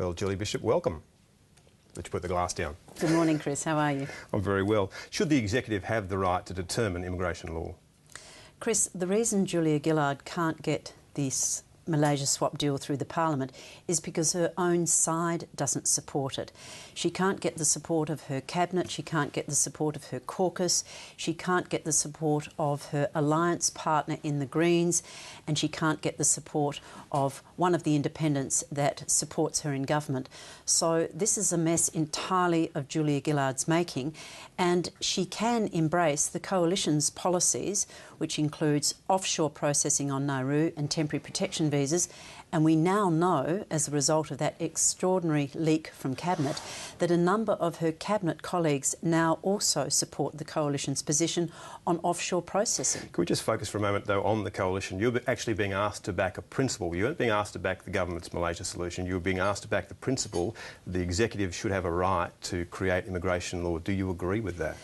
Well, Julie Bishop, welcome. Let you put the glass down. Good morning, Chris. How are you? I'm very well. Should the executive have the right to determine immigration law? Chris, the reason Julia Gillard can't get this Malaysia swap deal through the Parliament is because her own side doesn't support it. She can't get the support of her cabinet, she can't get the support of her caucus, she can't get the support of her alliance partner in the Greens, and she can't get the support of one of the independents that supports her in government. So this is a mess entirely of Julia Gillard's making, and she can embrace the coalition's policies, which includes offshore processing on Nauru and temporary protection visas. And we now know, as a result of that extraordinary leak from Cabinet, that a number of her Cabinet colleagues now also support the Coalition's position on offshore processing. Can we just focus for a moment, though, on the Coalition? You're actually being asked to back a principle. You weren't being asked to back the government's Malaysia solution. You were being asked to back the principle that the executive should have a right to create immigration law. Do you agree with that?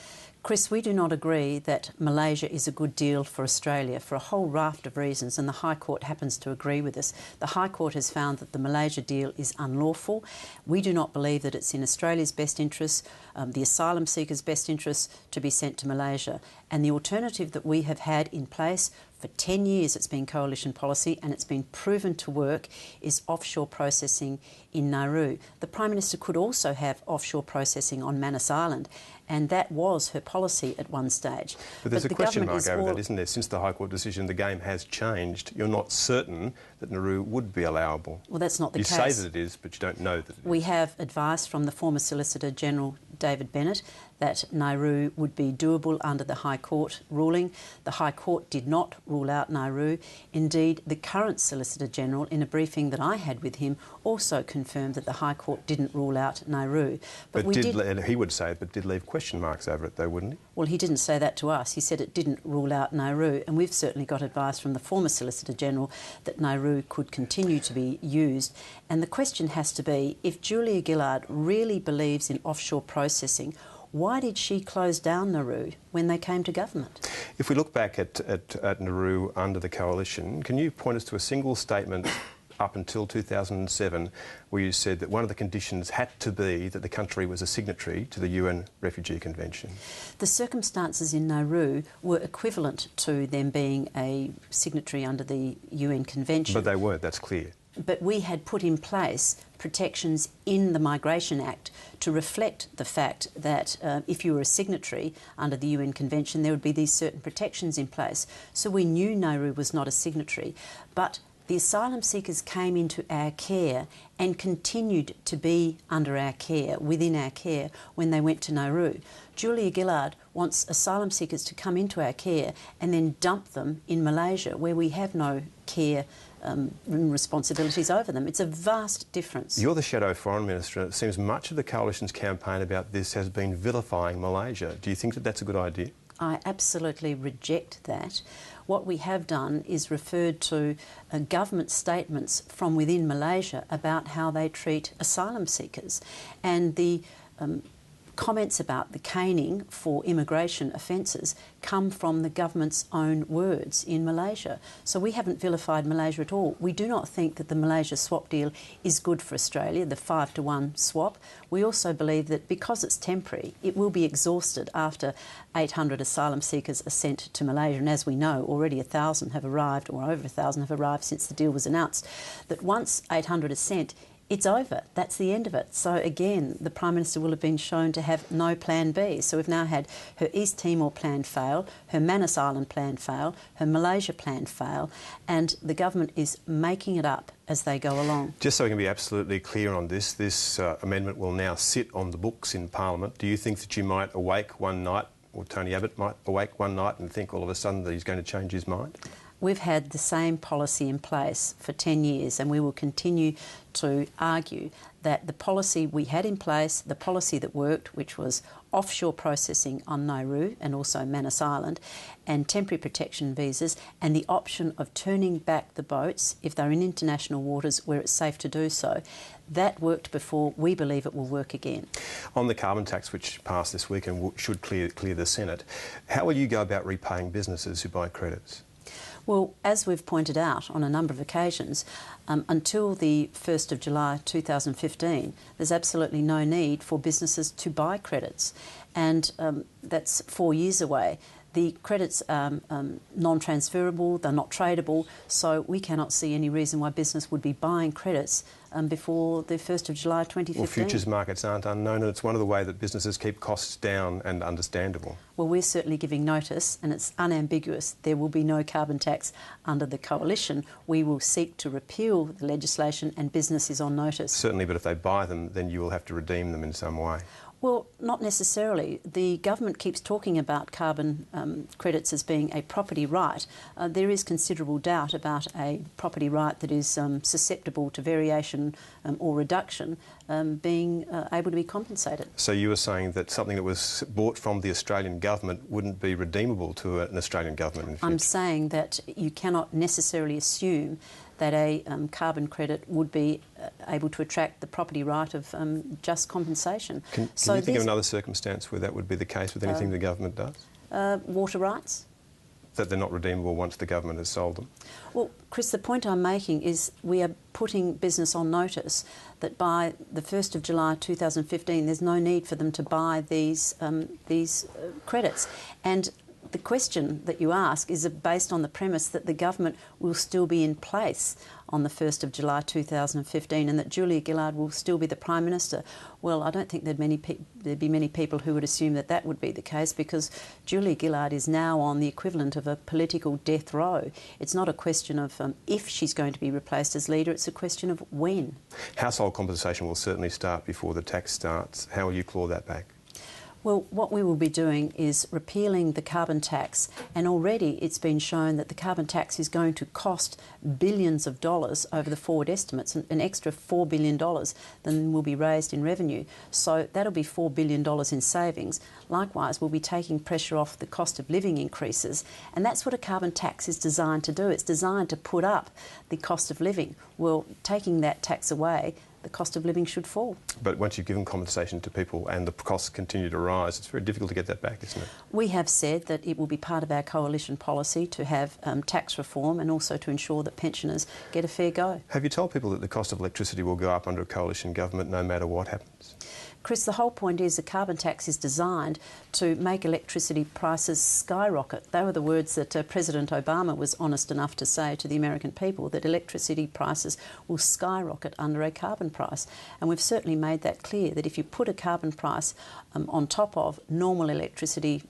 Chris, we do not agree that Malaysia is a good deal for Australia for a whole raft of reasons, and the High Court happens to agree with us. The High Court has found that the Malaysia deal is unlawful. We do not believe that it's in Australia's best interest, the asylum seekers' best interest, to be sent to Malaysia. And the alternative that we have had in place for 10 years, it's been coalition policy and it's been proven to work, is offshore processing in Nauru. The Prime Minister could also have offshore processing on Manus Island, and that was her policy at one stage. But there's a question mark over that, isn't there? Since the High Court decision, the game has changed. You're not certain that Nauru would be allowable. Well, that's not the case. You say that it is, but you don't know that it is. We have advice from the former Solicitor General, David Bennett, that Nauru would be doable under the High Court ruling. The High Court did not rule out Nauru. Indeed, the current Solicitor General, in a briefing that I had with him, also confirmed that the High Court didn't rule out Nauru. But he would say it, but did leave question marks over it, though, wouldn't he? Well, he didn't say that to us. He said it didn't rule out Nauru, and we've certainly got advice from the former Solicitor General that Nauru could continue to be used. And the question has to be, if Julia Gillard really believes in offshore processing, why did she close down Nauru when they came to government? If we look back at Nauru under the Coalition, can you point us to a single statement up until 2007 where you said that one of the conditions had to be that the country was a signatory to the UN Refugee Convention? The circumstances in Nauru were equivalent to them being a signatory under the UN Convention. But they weren't, that's clear. But we had put in place protections in the Migration Act to reflect the fact that if you were a signatory under the UN Convention, there would be these certain protections in place. So we knew Nauru was not a signatory, but the asylum seekers came into our care and continued to be under our care, within our care, when they went to Nauru. Julia Gillard wants asylum seekers to come into our care and then dump them in Malaysia, where we have no care responsibilities over them. It's a vast difference. You're the Shadow Foreign Minister, and it seems much of the Coalition's campaign about this has been vilifying Malaysia. Do you think that that's a good idea? I absolutely reject that. What we have done is referred to government statements from within Malaysia about how they treat asylum seekers, and the comments about the caning for immigration offences come from the government's own words in Malaysia. So we haven't vilified Malaysia at all. We do not think that the Malaysia swap deal is good for Australia, the 5-to-1 swap. We also believe that because it's temporary, it will be exhausted after 800 asylum seekers are sent to Malaysia. And as we know, already 1,000 have arrived, or over 1,000 have arrived since the deal was announced, that once 800 are sent, it's over. That's the end of it. So again, the Prime Minister will have been shown to have no plan B. So we've now had her East Timor plan fail, her Manus Island plan fail, her Malaysia plan fail, and the government is making it up as they go along. Just so we can be absolutely clear on this, this amendment will now sit on the books in Parliament. Do you think that you might awake one night, or Tony Abbott might awake one night and think all of a sudden that he's going to change his mind? We've had the same policy in place for 10 years, and we will continue to argue that the policy we had in place, the policy that worked, which was offshore processing on Nauru and also Manus Island, and temporary protection visas, and the option of turning back the boats if they're in international waters where it's safe to do so, that worked before. We believe it will work again. On the carbon tax, which passed this week and should clear the Senate, how will you go about repaying businesses who buy credits? Well, as we've pointed out on a number of occasions, until the 1st of July 2015, there's absolutely no need for businesses to buy credits, and that's 4 years away. The credits are non-transferable, they're not tradable, so we cannot see any reason why business would be buying credits before the 1st of July 2015. Well, futures markets aren't unknown, and it's one of the ways that businesses keep costs down and understandable. Well, we're certainly giving notice, and it's unambiguous. There will be no carbon tax under the coalition. We will seek to repeal the legislation, and business is on notice. Certainly, but if they buy them, then you will have to redeem them in some way. Well, not necessarily. The government keeps talking about carbon credits as being a property right. There is considerable doubt about a property right that is susceptible to variation or reduction being able to be compensated. So you were saying that something that was bought from the Australian government wouldn't be redeemable to an Australian government in the future? I'm saying that you cannot necessarily assume that a carbon credit would be able to attract the property right of just compensation. Can you think of another circumstance where that would be the case with anything the government does? Water rights. That they're not redeemable once the government has sold them? Well, Chris, the point I'm making is we are putting business on notice that by the 1st of July 2015 there's no need for them to buy these credits. And the question that you ask is based on the premise that the government will still be in place on the 1st of July 2015 and that Julia Gillard will still be the Prime Minister. Well, I don't think there'd be many people who would assume that that would be the case, because Julia Gillard is now on the equivalent of a political death row. It's not a question of if she's going to be replaced as leader, it's a question of when. Household compensation will certainly start before the tax starts. How will you claw that back? Well, what we will be doing is repealing the carbon tax, and already it's been shown that the carbon tax is going to cost billions of dollars over the forward estimates, an extra $4 billion than will be raised in revenue. So that'll be $4 billion in savings. Likewise, we'll be taking pressure off the cost of living increases, and that's what a carbon tax is designed to do. It's designed to put up the cost of living. Well, taking that tax away, the cost of living should fall. But once you've given compensation to people and the costs continue to rise, it's very difficult to get that back, isn't it? We have said that it will be part of our coalition policy to have tax reform and also to ensure that pensioners get a fair go. Have you told people that the cost of electricity will go up under a coalition government no matter what happens? Chris, the whole point is the carbon tax is designed to make electricity prices skyrocket. They were the words that President Obama was honest enough to say to the American people, that electricity prices will skyrocket under a carbon price. And we've certainly made that clear, that if you put a carbon price on top of normal electricity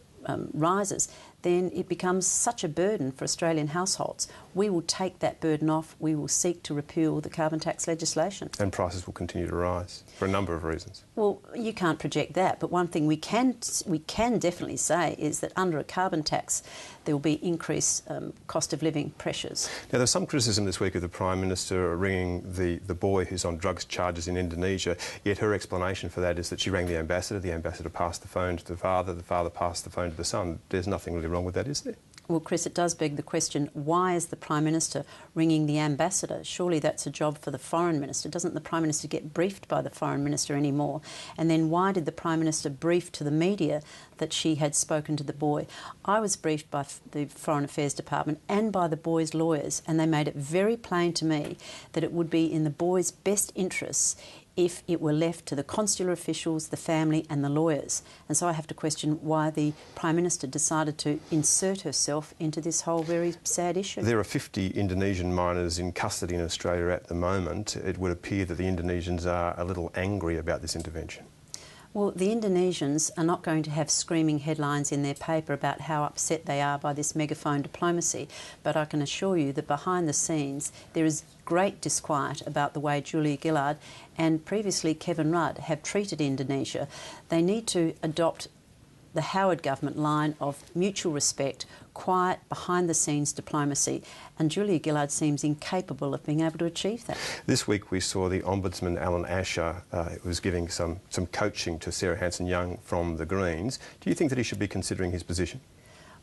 rises, then it becomes such a burden for Australian households. We will take that burden off. We will seek to repeal the carbon tax legislation. And prices will continue to rise for a number of reasons. Well, you can't project that, but one thing we can definitely say is that under a carbon tax there will be increased cost of living pressures. Now, there's some criticism this week of the Prime Minister ringing the boy who's on drugs charges in Indonesia, yet her explanation for that is that she rang the ambassador passed the phone to the father passed the phone to the son. There's nothing really wrong with that, is there? Well, Chris, it does beg the question, why is the Prime Minister ringing the ambassador? Surely that's a job for the Foreign Minister. Doesn't the Prime Minister get briefed by the Foreign Minister anymore? And then why did the Prime Minister brief to the media that she had spoken to the boy? I was briefed by the Foreign Affairs Department and by the boy's lawyers, and they made it very plain to me that it would be in the boy's best interests if it were left to the consular officials, the family and the lawyers. And so I have to question why the Prime Minister decided to insert herself into this whole very sad issue. There are 50 Indonesian miners in custody in Australia at the moment. It would appear that the Indonesians are a little angry about this intervention. Well, the Indonesians are not going to have screaming headlines in their paper about how upset they are by this megaphone diplomacy, but I can assure you that behind the scenes there is great disquiet about the way Julia Gillard and previously Kevin Rudd have treated Indonesia. They need to adopt the Howard government line of mutual respect, quiet, behind-the-scenes diplomacy, and Julia Gillard seems incapable of being able to achieve that. This week we saw the Ombudsman Alan Asher was giving some coaching to Sarah Hanson-Young from the Greens. Do you think that he should be considering his position?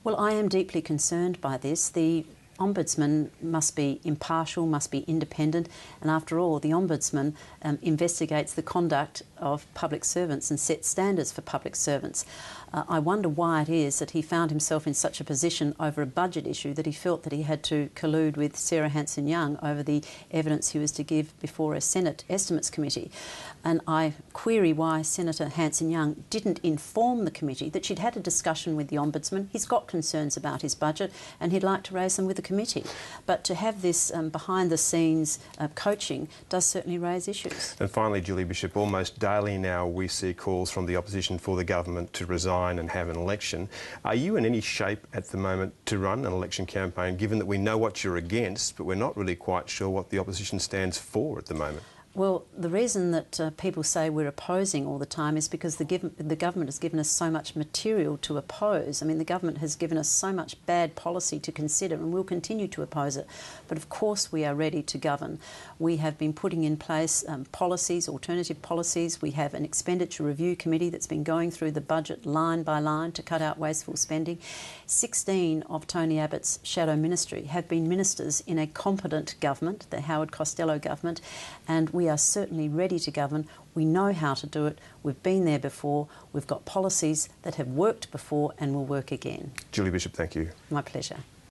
Well, I am deeply concerned by this. The Ombudsman must be impartial, must be independent, and after all, the Ombudsman investigates the conduct of public servants and sets standards for public servants. I wonder why it is that he found himself in such a position over a budget issue that he felt that he had to collude with Sarah Hanson-Young over the evidence he was to give before a Senate Estimates Committee. And I query why Senator Hanson-Young didn't inform the committee that she'd had a discussion with the Ombudsman. He's got concerns about his budget and he'd like to raise them with the committee. But to have this behind-the-scenes coaching does certainly raise issues. And finally, Julie Bishop, almost daily now we see calls from the opposition for the government to resign and have an election. Are you in any shape at the moment to run an election campaign, given that we know what you're against, but we're not really quite sure what the opposition stands for at the moment? Well, the reason that people say we're opposing all the time is because the government has given us so much material to oppose. I mean, the government has given us so much bad policy to consider, and we'll continue to oppose it. But of course we are ready to govern. We have been putting in place policies, alternative policies. We have an expenditure review committee that's been going through the budget line by line to cut out wasteful spending. 16 of Tony Abbott's shadow ministry have been ministers in a competent government, the Howard Costello government, and we are certainly ready to govern. We know how to do it. We've been there before. We've got policies that have worked before and will work again. Julie Bishop, thank you. My pleasure.